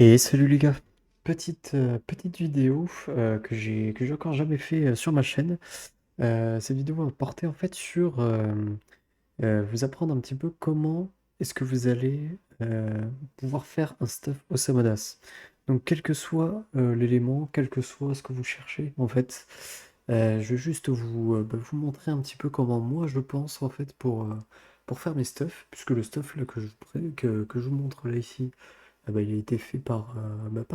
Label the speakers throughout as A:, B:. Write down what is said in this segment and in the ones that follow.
A: Et salut les gars, petite vidéo que j'ai encore jamais fait sur ma chaîne. Cette vidéo va porter en fait sur vous apprendre un petit peu comment est-ce que vous allez pouvoir faire un stuff Osamodas. Donc quel que soit l'élément, quel que soit ce que vous cherchez en fait, je vais juste vous montrer un petit peu comment moi je pense en fait pour faire mes stuff, puisque le stuff là que je vous montre là ici. Ah bah, il a été fait par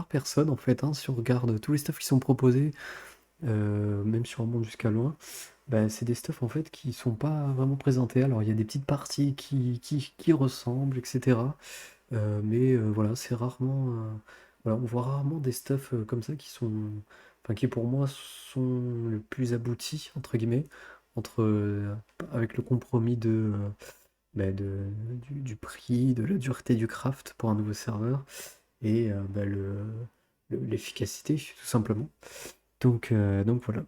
A: personne en fait, hein. Si on regarde tous les stuffs qui sont proposés, même si on remonte jusqu'à loin, bah, c'est des stuffs en fait qui sont pas vraiment présentés. Alors il y a des petites parties qui ressemblent, etc. Mais voilà, c'est rarement. Voilà, on voit rarement des stuffs comme ça qui sont. Enfin, qui pour moi sont le plus aboutis, entre guillemets, entre, avec le compromis du prix, de la dureté du craft pour un nouveau serveur et l'efficacité, tout simplement. Donc voilà.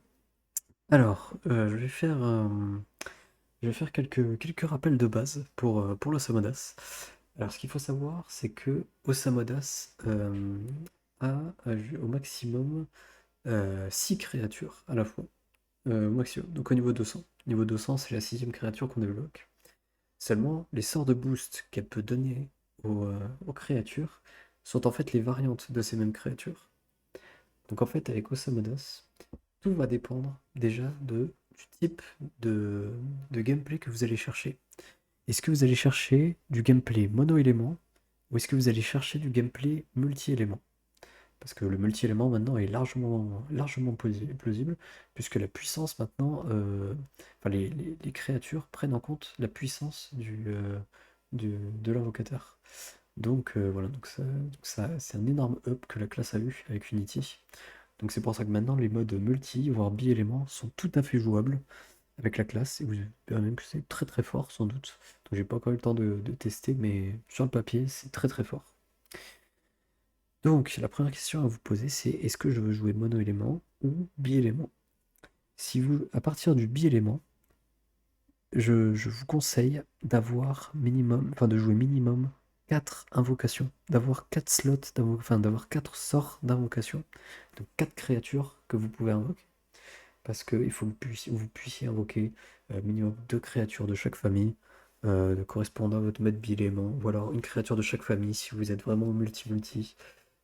A: Alors, je vais faire quelques rappels de base pour l'Osamodas. Alors, ce qu'il faut savoir, c'est que Osamodas a au maximum 6 créatures à la fois, au maximum, donc au niveau 200. Niveau 200, c'est la sixième créature qu'on débloque. Seulement, les sorts de boost qu'elle peut donner aux créatures sont en fait les variantes de ces mêmes créatures. Donc en fait, avec Osamodas, tout va dépendre déjà du type de, de gameplay que vous allez chercher. Est-ce que vous allez chercher du gameplay mono-élément ou est-ce que vous allez chercher du gameplay multi-élément? Parce que le multi-élément maintenant est largement plausible, puisque la puissance maintenant, enfin les créatures prennent en compte la puissance de l'invocateur. Donc voilà, donc ça c'est un énorme up que la classe a eu avec Unity. Donc c'est pour ça que maintenant les modes multi, voire bi-éléments, sont tout à fait jouables avec la classe, et vous verrez même que c'est très très fort sans doute. Donc j'ai pas encore eu le temps de tester, mais sur le papier, c'est très très fort. Donc la première question à vous poser, c'est est-ce que je veux jouer mono-élément ou bi-élément? Si vous, à partir du bi-élément, je vous conseille d'avoir minimum, enfin de jouer minimum 4 invocations, d'avoir 4 slots, enfin d'avoir 4 sorts d'invocation, donc 4 créatures que vous pouvez invoquer. Parce qu'il faut que vous puissiez invoquer minimum 2 créatures de chaque famille, correspondant à votre maître bilément, ou alors une créature de chaque famille si vous êtes vraiment multi-multi.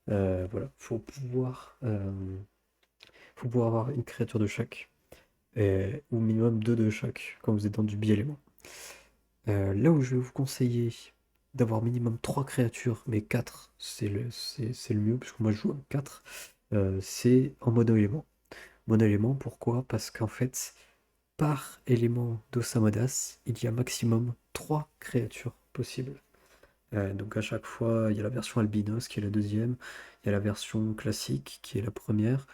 A: Voilà, faut pouvoir avoir une créature de chaque, ou minimum 2 de chaque quand vous êtes dans du bi-élément. Là où je vais vous conseiller d'avoir minimum 3 créatures, mais 4 c'est le mieux, parce que moi je joue à 4, c'est en mono-élément. Mono-élément, pourquoi? Parce qu'en fait, par élément d'Osamodas, il y a maximum 3 créatures possibles. Donc à chaque fois, il y a la version albinos qui est la deuxième, il y a la version classique qui est la première,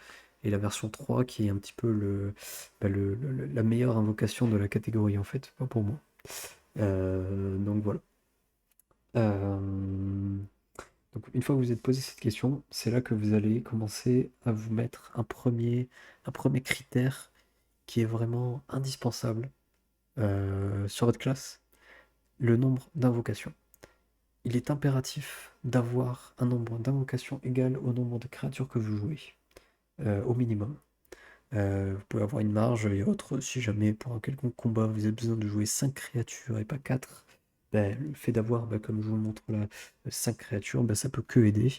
A: et la version 3 qui est un petit peu la meilleure invocation de la catégorie en fait, pas pour moi. Donc voilà. Euh, donc une fois que vous êtes posé cette question, c'est là que vous allez commencer à vous mettre un premier critère qui est vraiment indispensable sur votre classe, le nombre d'invocations. Il est impératif d'avoir un nombre d'invocations égal au nombre de créatures que vous jouez, au minimum. Vous pouvez avoir une marge et autres, si jamais pour un quelconque combat vous avez besoin de jouer 5 créatures et pas 4, ben, le fait d'avoir, ben, comme je vous le montre là, 5 créatures, ben, ça peut que aider.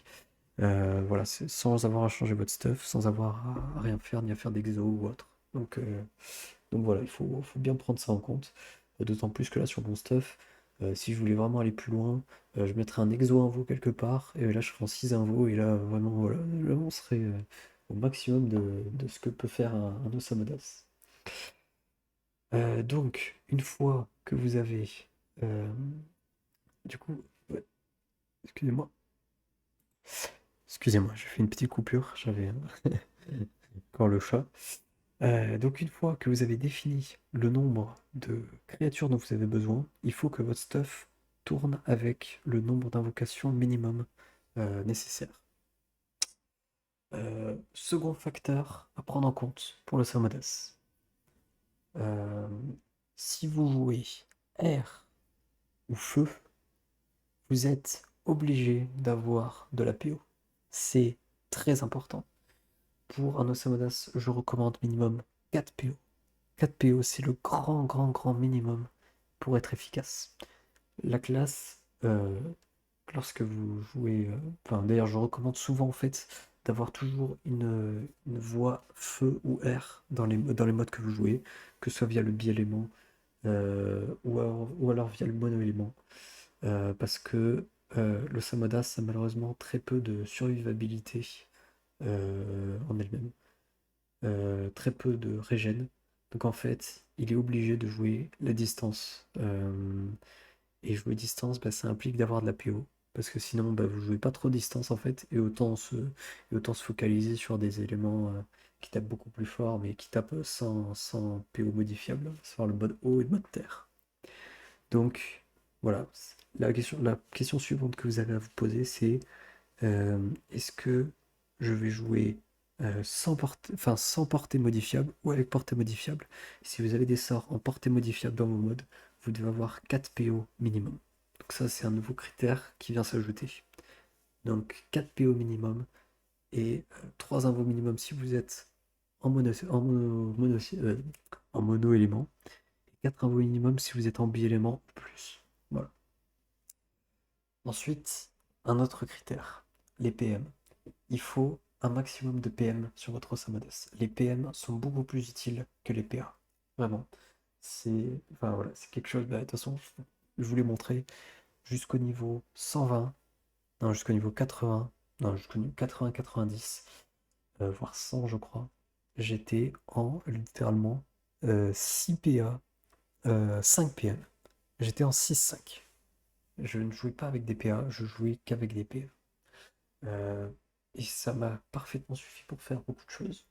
A: Voilà, sans avoir à changer votre stuff, sans avoir à rien faire, ni à faire d'exo ou autre. Donc voilà, il faut bien prendre ça en compte. D'autant plus que là, sur mon stuff, si je voulais vraiment aller plus loin, je mettrais un exo invo quelque part, et là, je ferais en 6 invos, et là, vraiment, voilà, là, on serait au maximum de ce que peut faire un Osamodas. Donc, une fois que vous avez. euh, du coup, ouais, excusez-moi, excusez-moi, j'ai fait une petite coupure, j'avais encore le chat. Donc une fois que vous avez défini le nombre de créatures dont vous avez besoin, il faut que votre stuff tourne avec le nombre d'invocations minimum nécessaire. Second facteur à prendre en compte pour le Sarmadas. Euh, si vous jouez air ou feu, vous êtes obligé d'avoir de la PO. c'est très important. Pour un Osamodas, je recommande minimum 4 PO. 4 PO, c'est le grand, grand, grand minimum pour être efficace. La classe, lorsque vous jouez, enfin d'ailleurs je recommande souvent en fait d'avoir toujours une voie feu ou air dans les modes que vous jouez, que ce soit via le bi-élément ou alors via le mono-élément. Parce que le Samodas a malheureusement très peu de survivabilité en elle-même, très peu de régène. Donc en fait, il est obligé de jouer la distance. Et jouer distance, bah, ça implique d'avoir de la PO. Parce que sinon, bah, vous jouez pas trop distance en fait. Et autant se focaliser sur des éléments qui tapent beaucoup plus fort, mais qui tapent sans PO modifiable. Sur le mode eau et le mode terre. Donc voilà. La question suivante que vous avez à vous poser, c'est est-ce que je vais jouer sans portée modifiable ou avec portée modifiable? Si vous avez des sorts en portée modifiable dans vos modes, vous devez avoir 4 PO minimum. Donc ça, c'est un nouveau critère qui vient s'ajouter. Donc 4 PO minimum et 3 invos minimum si vous êtes en mono élément, et 4 invos minimum si vous êtes en bi-élément plus. Voilà. Ensuite, un autre critère, les PM. Il faut un maximum de PM sur votre Osamodas. Les PM sont beaucoup plus utiles que les PA. Vraiment. Enfin, voilà, c'est quelque chose. Bah, de toute façon, je vous l'ai montré jusqu'au niveau 120, non, jusqu'au niveau 80, non, jusqu'au niveau 80-90, voire 100, je crois. J'étais en littéralement 6 PA, 5 PM. J'étais en 6-5. Je ne jouais pas avec des PA, je jouais qu'avec des PA. Euh, et ça m'a parfaitement suffi pour faire beaucoup de choses.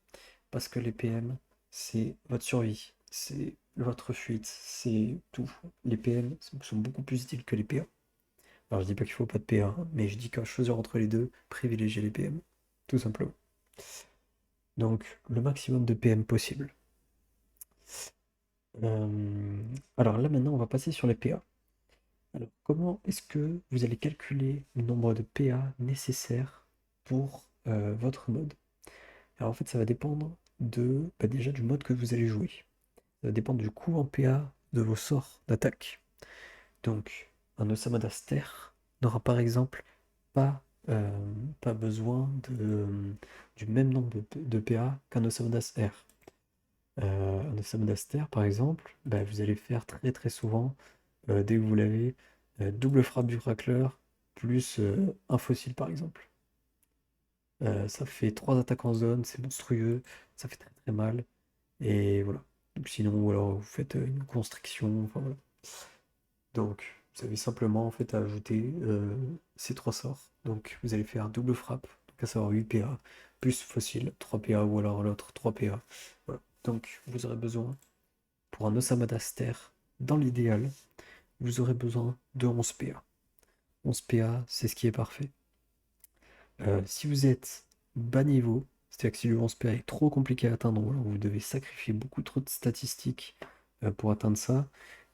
A: Parce que les PM, c'est votre survie, c'est votre fuite, c'est tout. Les PM sont beaucoup plus utiles que les PA. Alors je dis pas qu'il faut pas de PA, hein, mais je dis qu'à choisir entre les deux, privilégiez les PM. Tout simplement. Donc le maximum de PM possible. Alors là maintenant on va passer sur les PA. Alors comment est-ce que vous allez calculer le nombre de PA nécessaires pour votre mode? Alors en fait, ça va dépendre déjà du mode que vous allez jouer. Ça va dépendre du coût en PA de vos sorts d'attaque. Donc, un Osamu Terre n'aura par exemple pas, euh, pas besoin du même nombre de PA qu'un Osamu R. Un Osamu Terre, par exemple, bah, vous allez faire très très souvent, dès que vous l'avez, double frappe du racleur plus un fossile par exemple. Ça fait 3 attaques en zone, c'est monstrueux, ça fait très très mal. Et voilà. Donc sinon, ou alors vous faites une constriction, enfin voilà. Donc vous avez simplement en fait à ajouter ces 3 sorts. Donc vous allez faire double frappe, donc à savoir 8 PA, plus fossile, 3 PA, ou alors l'autre 3 PA. Voilà. Donc vous aurez besoin, pour un Osama d'Aster, dans l'idéal, vous aurez besoin de 11 PA. 11 PA, c'est ce qui est parfait. Si vous êtes bas niveau, c'est-à-dire que si le 11 PA est trop compliqué à atteindre, ou alors vous devez sacrifier beaucoup trop de statistiques pour atteindre ça,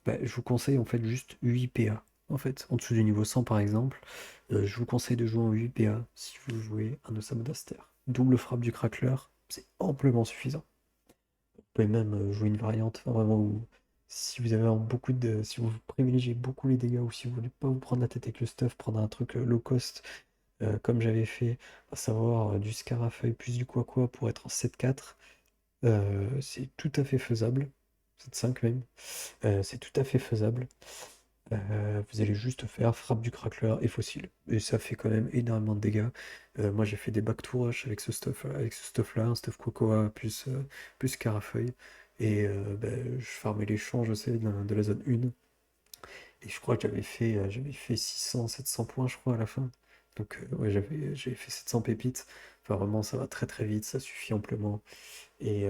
A: bah, je vous conseille en fait juste 8 PA. En fait, en dessous du niveau 100 par exemple, je vous conseille de jouer en 8 PA si vous jouez un Osamu d'Aster. Double frappe du crackler, c'est amplement suffisant. Vous pouvez même jouer une variante, enfin, vraiment, où si vous avez si vous privilégiez beaucoup les dégâts, ou si vous voulez pas vous prendre la tête avec le stuff, prendre un truc low cost, comme j'avais fait, à savoir du Scarafeuille plus du Quaqua pour être en 7-4, c'est tout à fait faisable. 7-5 même. C'est tout à fait faisable. Vous allez juste faire frappe du crackler et fossile. Et ça fait quand même énormément de dégâts. Moi j'ai fait des back to rush avec ce stuff là, un stuff Quaqua plus Scarafeuille. Et je farmais les champs, je sais, de la zone 1. Et je crois que j'avais fait 600-700 points, je crois, à la fin. Donc, ouais, j'avais fait 700 pépites. Enfin, vraiment, ça va très très vite, ça suffit amplement. Et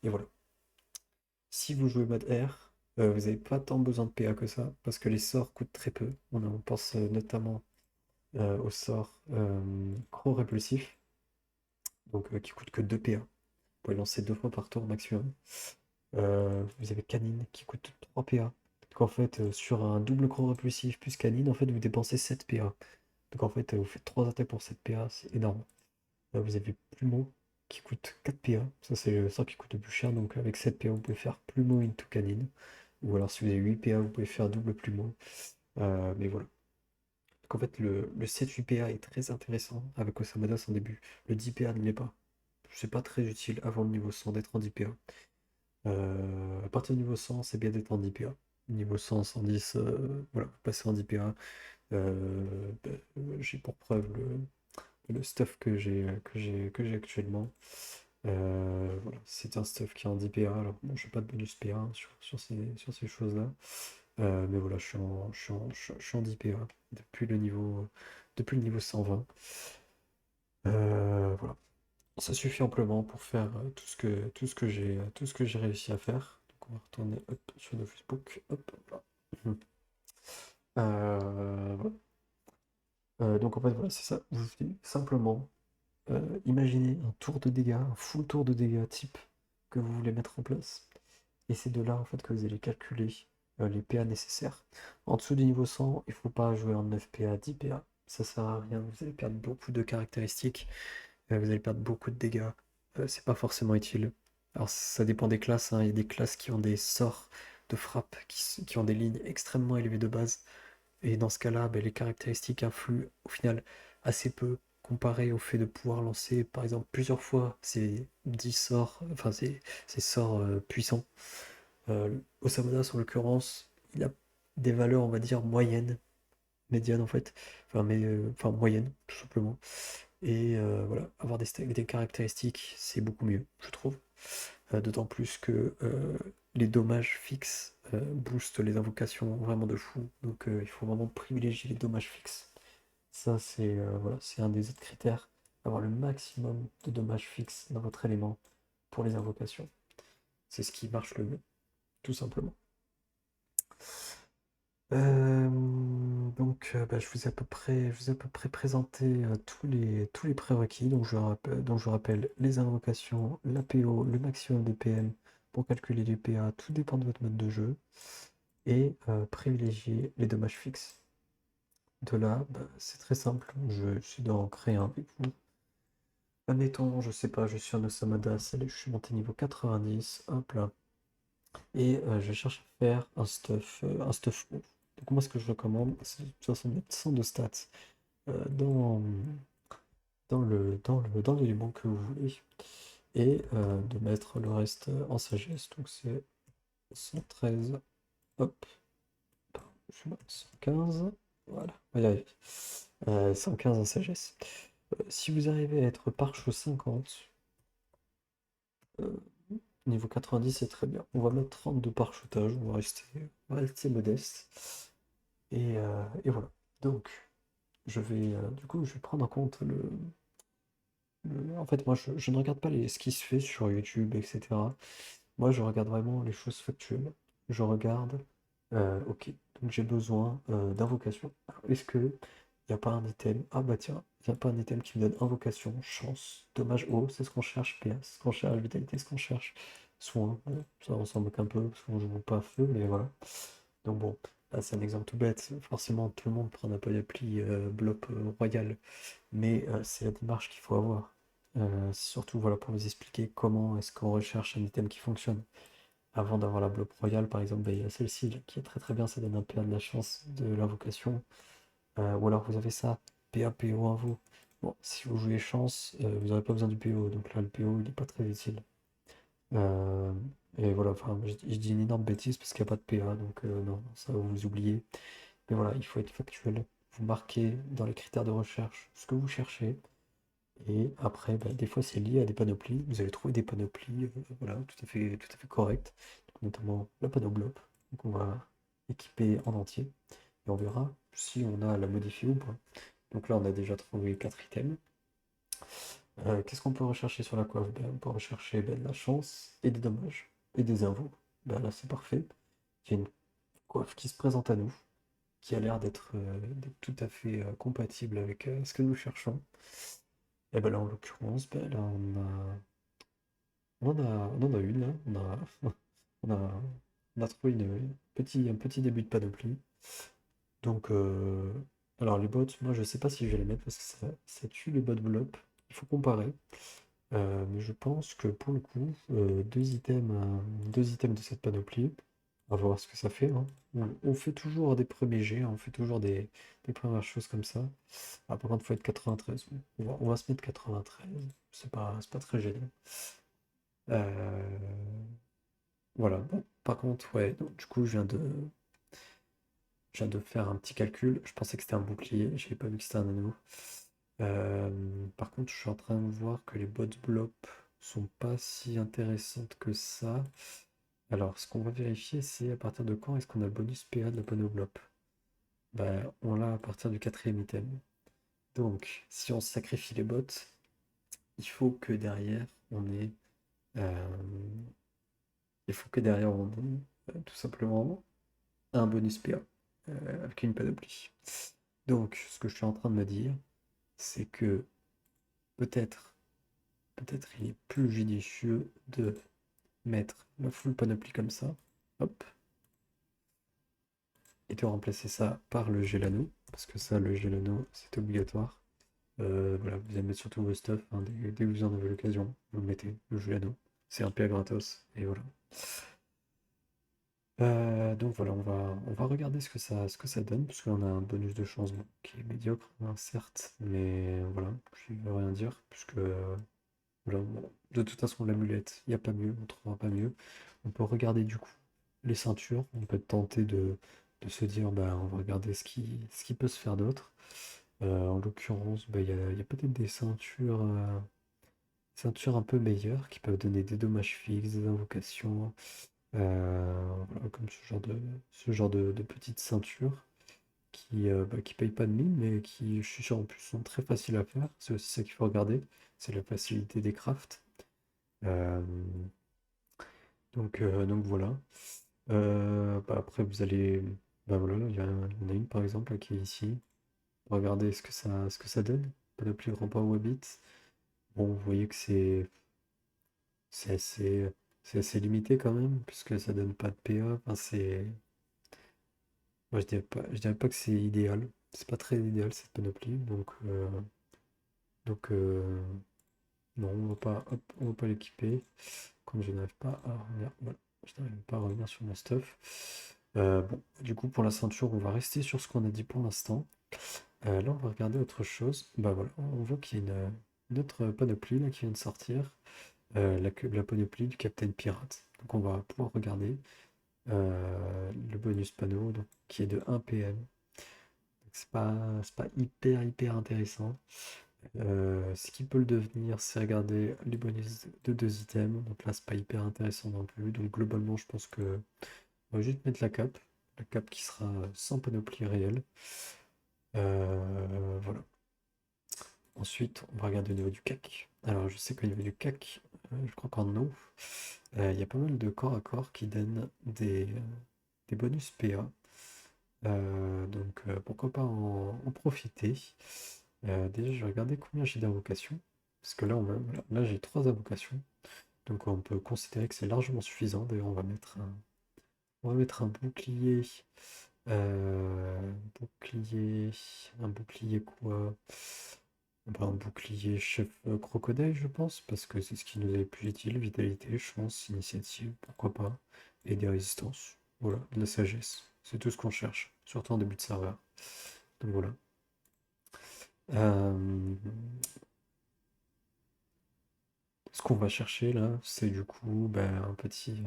A: voilà. Si vous jouez mode R, vous n'avez pas tant besoin de PA que ça, parce que les sorts coûtent très peu. On pense notamment au sort Croc Répulsif, donc qui coûte que 2 PA. Vous pouvez lancer 2 fois par tour maximum. Vous avez Canine qui coûte 3 PA. Donc en fait, sur un double Croc Répulsif plus Canine, en fait, vous dépensez 7 PA. Donc en fait, vous faites 3 attaques pour 7 PA, c'est énorme. Là, vous avez Plumeau qui coûte 4 PA. Ça, c'est le sort qui coûte le plus cher. Donc avec 7 PA, vous pouvez faire Plumeau into Canine. Ou alors si vous avez 8 PA, vous pouvez faire double Plumeau. Mais voilà. Donc en fait, le 7-8 PA est très intéressant avec Osamodas en début. Le 10 PA ne l'est pas. C'est pas très utile avant le niveau 100 d'être en 10 PA. À partir du niveau 100, c'est bien d'être en 10 PA. Niveau 100, 110, voilà, vous passez en 10 PA. Bah, j'ai pour preuve le stuff que j'ai actuellement. Voilà, c'est un stuff qui est en 10 PA. Alors, bon, j'ai pas de bonus PA hein, sur ces choses-là. Mais voilà, je suis en 10 PA depuis le niveau 120. Voilà. Ça suffit amplement pour faire tout ce que j'ai réussi à faire. Donc on va retourner hop, sur nos Facebook. Hop, voilà. Voilà. Donc en fait voilà, c'est ça. Vous devez simplement imaginer un tour de dégâts, un full tour de dégâts type que vous voulez mettre en place. Et c'est de là en fait que vous allez calculer les PA nécessaires. En dessous du niveau 100, il ne faut pas jouer en 9 PA, 10 PA. Ça sert à rien. Vous allez perdre beaucoup de caractéristiques. Vous allez perdre beaucoup de dégâts. C'est pas forcément utile. Alors ça dépend des classes, hein. Il y a des classes qui ont des sorts de frappe qui ont des lignes extrêmement élevées de base. Et dans ce cas-là, ben, les caractéristiques influent au final assez peu comparé au fait de pouvoir lancer par exemple plusieurs fois ces 10 sorts, enfin ces sorts puissants. Osamodas en l'occurrence, il a des valeurs on va dire moyennes, médianes en fait, enfin moyennes tout simplement. Et voilà, avoir des caractéristiques, c'est beaucoup mieux, je trouve. D'autant plus que les dommages fixes boostent les invocations vraiment de fou. Donc il faut vraiment privilégier les dommages fixes. Ça, c'est un des autres critères. Avoir le maximum de dommages fixes dans votre élément pour les invocations. C'est ce qui marche le mieux, tout simplement. Donc, bah, je vous ai à peu près présenté tous les prérequis. Donc je rappelle les invocations, l'APO, le maximum de PM pour calculer les PA, tout dépend de votre mode de jeu, et privilégier les dommages fixes. De là, bah, c'est très simple. Je suis d'en créer un avec vous. Admettons, je sais pas, je suis un Osamodas, allez, je suis monté niveau 90, hop là. Et je cherche à faire un stuff haut. Donc moi ce que je recommande, c'est de toute façon mettre 100 de stats dans l'élément que vous voulez. Et de mettre le reste en sagesse. Donc c'est 113, hop, je sais pas, 115, voilà, on va y arriver. 115 en sagesse. Si vous arrivez à être parche 50, euh, niveau 90, c'est très bien. On va mettre 30 de parchoutage, on va rester modeste. Et voilà. Donc, du coup, je vais prendre en compte en fait, moi, je ne regarde pas ce qui se fait sur YouTube, etc. Moi, je regarde vraiment les choses factuelles. Je regarde, ok, donc j'ai besoin d'invocation. Alors, est-ce que il n'y a pas un item? Ah bah tiens, il n'y a pas un item qui me donne invocation, chance, dommage haut, c'est ce qu'on cherche, PS, c'est ce qu'on cherche, vitalité, c'est ce qu'on cherche, soin, bon, ça ressemble qu'un peu, parce qu'on joue pas à feu, mais voilà. Donc bon, là c'est un exemple tout bête, forcément tout le monde prend un appli Blop Royal, mais c'est la démarche qu'il faut avoir. C'est surtout voilà, pour vous expliquer comment est-ce qu'on recherche un item qui fonctionne. Avant d'avoir la Blob Royale, par exemple, ben, il y a celle-ci là, qui est très très bien, ça donne un PA de la chance de l'invocation. Ou alors vous avez ça, PA, PO, invo. Bon, si vous jouez chance, vous n'aurez pas besoin du PO, donc là le PO il n'est pas très utile. Euh, et voilà, enfin, je dis une énorme bêtise parce qu'il n'y a pas de PA, donc non, ça vous oubliez. Mais voilà, il faut être factuel. Vous marquez dans les critères de recherche ce que vous cherchez. Et après, bah, des fois, c'est lié à des panoplies. Vous allez trouver des panoplies, voilà, tout à fait correctes, donc, notamment la panoblob. Donc, on va équiper en entier et on verra si on a à la modifier ou pas. Donc là, on a déjà trouvé 4 items. Qu'est-ce qu'on peut rechercher sur la coiffe? Ben, on peut rechercher ben, de la chance et des dommages et des invos. Ben, là, c'est parfait. Il y a une coiffe qui se présente à nous, qui a l'air d'être tout à fait compatible avec ce que nous cherchons. Et ben là, en l'occurrence, ben, là, on en a une, là. On a, on a trouvé un petit début de panoplie. Donc, Alors les bots, moi je sais pas si je vais les mettre parce que ça tue les bots blob. Il faut comparer. Mais je pense que pour le coup, deux items de cette panoplie, on va voir ce que ça fait, hein. On fait toujours des premiers jets, hein, on fait toujours des premières choses comme ça. Ah, par contre, il faut être 93. Bon, on va se mettre 93. C'est pas très génial. Euh, voilà. Bon, par contre, ouais, donc, du coup, je viens de faire un petit calcul. Je pensais que c'était un bouclier, j'avais pas vu que c'était un anneau. Par contre, je suis en train de voir que les bots blop sont pas si intéressantes que ça. Alors, ce qu'on va vérifier, c'est à partir de quand est-ce qu'on a le bonus PA de la panneau blop. Ben, on l'a à partir du quatrième item. Donc, si on sacrifie les bots, il faut que derrière on ait, euh, il faut que derrière on ait tout simplement un bonus PA avec une panoplie. Donc, ce que je suis en train de me dire, c'est que peut-être, peut-être il est plus judicieux de mettre la full panoplie comme ça, hop, et de remplacer ça par le Gelano, parce que ça, le Gelano, c'est obligatoire. Voilà, vous allez mettre surtout vos stuff, hein, dès que vous en avez l'occasion, vous le mettez, le Gelano. C'est un PA gratos, et voilà. Donc voilà, on va regarder ce que ça donne, parce qu'on a un bonus de chance bon, qui est médiocre, hein, certes, mais voilà, je ne veux rien dire, puisque voilà, bon, de toute façon, l'amulette, il n'y a pas mieux, on ne trouvera pas mieux. On peut regarder du coup les ceintures, on peut tenter de se dire, bah, on va regarder ce qui peut se faire d'autre. En l'occurrence, bah, il y a peut-être des ceintures un peu meilleures qui peuvent donner des dommages fixes, des invocations, voilà, comme ce genre de petites ceintures qui payent pas de mine, mais qui, je suis sûr, en plus sont très faciles à faire. C'est aussi ça qu'il faut regarder, c'est la facilité des crafts. Euh, donc voilà. Bah, après, vous allez. Bah voilà, il y en a une par exemple là, qui est ici. Regardez ce que ça donne. Panoplie grand pas Wabbit. Bon, vous voyez que c'est assez, c'est assez limité quand même, puisque ça donne pas de PA. Enfin, moi, je dirais pas que c'est idéal. C'est pas très idéal cette panoplie. Donc, non, on va pas l'équiper. Comme je n'arrive pas à revenir. Voilà, je n'arrive pas à revenir sur mon stuff. Bon, du coup, pour la ceinture, on va rester sur ce qu'on a dit pour l'instant. Là, on va regarder autre chose. Bah voilà, on voit qu'il y a une autre panoplie là, qui vient de sortir. La panoplie du Captain Pirate. Donc, on va pouvoir regarder le bonus panneau donc, qui est de 1 PM. Donc, c'est pas hyper, hyper intéressant. Ce qui peut le devenir, c'est regarder les bonus de 2 items. Donc là, c'est pas hyper intéressant non plus. Donc globalement, je pense que on va juste mettre la cape. La cape qui sera sans panoplie réelle. Voilà. Ensuite, on va regarder au niveau du CAC. Alors, je sais qu'au niveau du CAC, je crois qu'en eau, il y a pas mal de corps à corps qui donnent des bonus PA. Donc, pourquoi pas en profiter. Déjà, je vais regarder combien j'ai d'invocations. Parce que là, voilà, là j'ai 3 invocations. Donc, on peut considérer que c'est largement suffisant. D'ailleurs, on va mettre un bouclier. Bouclier. Un bouclier quoi? Bah, un bouclier chef crocodile, je pense, parce que c'est ce qui nous est le plus utile. Vitalité, chance, initiative, pourquoi pas. Et des résistances. Voilà, de la sagesse. C'est tout ce qu'on cherche, surtout en début de serveur. Donc voilà. Euh, Ce qu'on va chercher là, c'est du coup ben, un petit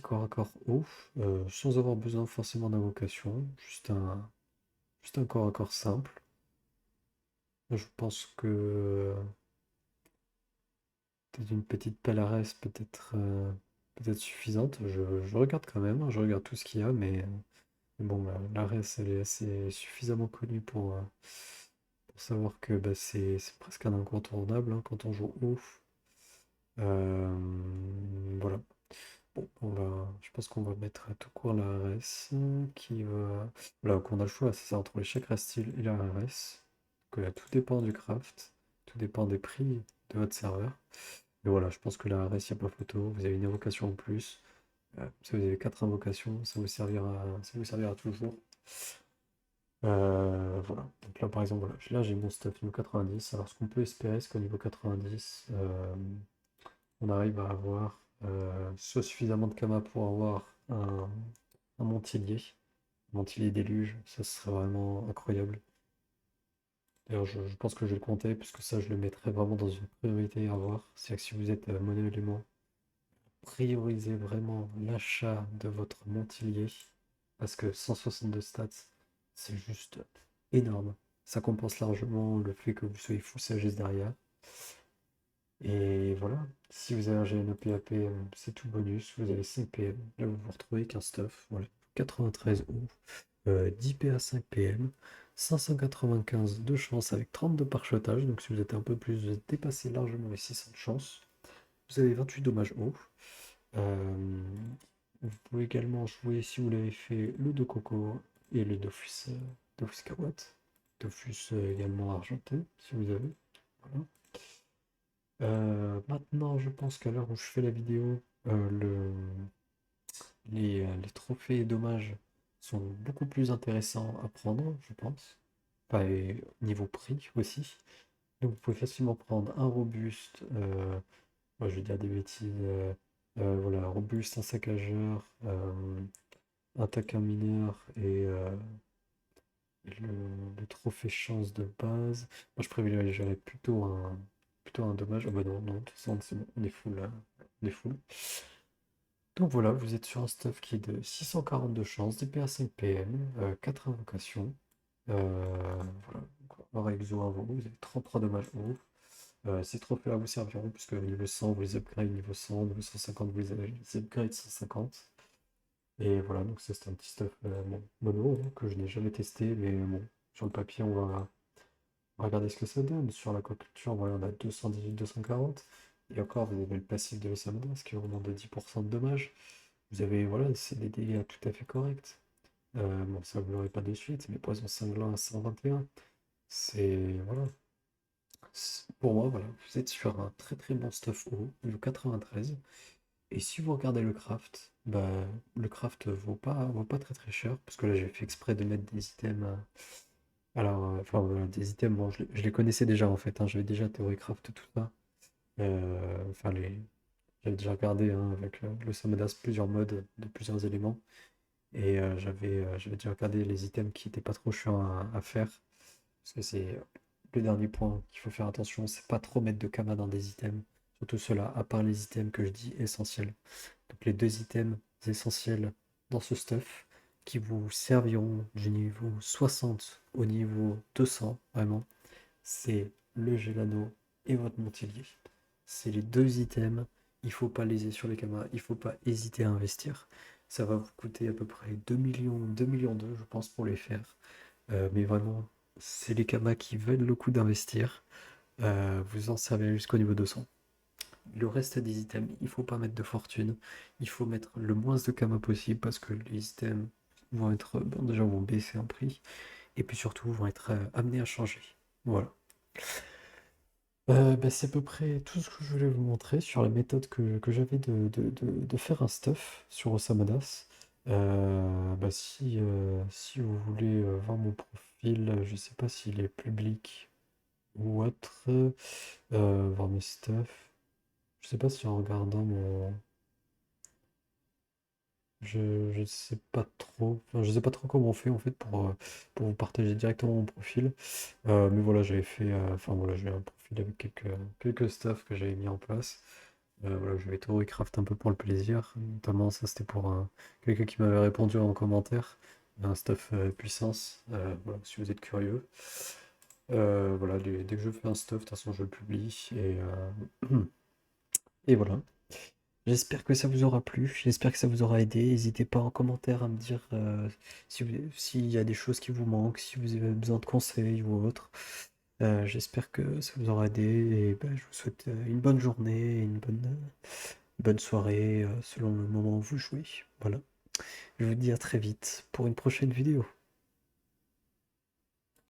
A: corps à corps haut, sans avoir besoin forcément d'invocation, juste un corps à corps simple. Je pense que peut-être une petite Palares peut-être suffisante. Je regarde quand même, hein, je regarde tout ce qu'il y a, mais bon, l'Ares elle est assez suffisamment connue pour savoir que bah, c'est presque un incontournable hein, quand on joue haut. Euh, voilà. Bon, je pense qu'on va mettre à tout court la RS qui va. Voilà, qu'on a le choix, c'est ça, entre l'échec style et la RS. Donc, tout dépend du craft, tout dépend des prix de votre serveur. Mais voilà, je pense que la RS, il n'y a pas photo. Vous avez une invocation en plus. Si vous avez 4 invocations, ça vous servira toujours. Voilà. Donc là, par exemple, voilà, là j'ai mon stuff niveau 90. Alors, ce qu'on peut espérer, c'est qu'au niveau 90, on arrive à avoir soit suffisamment de Kama pour avoir un Montilier. Montilier déluge, ça serait vraiment incroyable. D'ailleurs, je pense que je vais le compter, puisque ça, je le mettrais vraiment dans une priorité à avoir. C'est-à-dire que si vous êtes mono élément, priorisez vraiment l'achat de votre Montilier, parce que 162 stats, c'est juste énorme. Ça compense largement le fait que vous soyez full sagesse derrière. Et voilà, si vous avez un GNO PAP, c'est tout bonus, vous avez 5 PM. Là, vous vous retrouvez qu'un stuff, voilà, 93 O, 10 PA 5 PM, 595 de chance avec 32 parchetage. Donc si vous êtes un peu plus, vous êtes dépassé largement les 600 de chance. Vous avez 28 dommages haut. Vous pouvez également jouer, si vous l'avez fait, le Coco et le Dofus, Dofus Kawat. Dofus également argenté, si vous avez. Voilà. Maintenant, je pense qu'à l'heure où je fais la vidéo, les trophées et dommages sont beaucoup plus intéressants à prendre, je pense. Enfin, et niveau prix aussi. Donc vous pouvez facilement prendre un robuste, moi je vais dire des bêtises, voilà, robuste, un saccageur, un taquin mineur et le, le trophée chance de base. Moi je privilégierais plutôt un dommage. Ah bah non, non, de toute façon c'est bon, on est full là. On est full. Donc voilà, vous êtes sur un stuff qui est de 642 chances, DPA 5 PM, 4 invocations. Voilà, donc, hors exo avant, vous avez 33 dommages haut. Ces trophées-là vous serviront puisque niveau 100 vous les upgrade niveau 100, niveau 150 vous les upgrade 150. Et voilà, donc ça c'est un petit stuff mono hein, que je n'ai jamais testé, mais bon, sur le papier on va regarder ce que ça donne. Sur la culture, voilà, on a 218, 240. Et encore, vous avez le passif de l'Osamodas qui augmente de 10% de dommages. Vous avez, voilà, c'est des dégâts tout à fait corrects. Bon, ça vous l'aurez pas de suite, mais poison cinglant à 121. C'est, voilà. Pour moi, voilà, vous êtes sur un très très bon stuff haut, niveau 93. Et si vous regardez le craft, bah, le craft vaut pas très très cher, parce que là j'ai fait exprès de mettre des items. Alors, enfin voilà, des items, bon, je les connaissais déjà en fait, hein, j'avais déjà Theorycraft tout ça. Enfin, j'avais déjà regardé hein, avec le Samodas plusieurs modes de plusieurs éléments. Et j'avais déjà regardé les items qui étaient pas trop chiants à faire. Parce que c'est le dernier point qu'il faut faire attention, c'est pas trop mettre de Kama dans des items. Surtout ceux-là, à part les items que je dis essentiels. Donc les deux items essentiels dans ce stuff qui vous serviront du niveau 60 au niveau 200, vraiment, c'est le Gelano et votre Montilier. C'est les deux items, il faut pas léser sur les camas, il faut pas hésiter à investir. Ça va vous coûter à peu près 2 millions, 2 millions 2, je pense, pour les faire. Mais vraiment, c'est les camas qui valent le coup d'investir. Vous en servez jusqu'au niveau 200. Le reste des items, il faut pas mettre de fortune. Il faut mettre le moins de kamas possible parce que les items vont être, bon, déjà vont baisser en prix et puis surtout vont être amenés à changer. Voilà. Bah, c'est à peu près tout ce que je voulais vous montrer sur la méthode que j'avais de faire un stuff sur Osamadas. Bah, si vous voulez voir mon profil, je sais pas s'il est public ou autre, voir mes stuff. Je sais pas si en regardant mon. Je sais pas trop. Enfin, je sais pas trop comment on fait en fait pour vous partager directement mon profil. Mais voilà, j'avais fait. Enfin voilà, j'ai un profil avec quelques stuff que j'avais mis en place. Voilà, je vais Theorycraft un peu pour le plaisir. Notamment, ça c'était pour quelqu'un qui m'avait répondu en commentaire. Un stuff puissance. Voilà, si vous êtes curieux. Voilà, dès que je fais un stuff, de toute façon je le publie. Et voilà. J'espère que ça vous aura plu, j'espère que ça vous aura aidé. N'hésitez pas en commentaire à me dire s'il y a des choses qui vous manquent, si vous avez besoin de conseils ou autre. J'espère que ça vous aura aidé et ben, je vous souhaite une bonne journée, bonne soirée selon le moment où vous jouez. Voilà. Je vous dis à très vite pour une prochaine vidéo.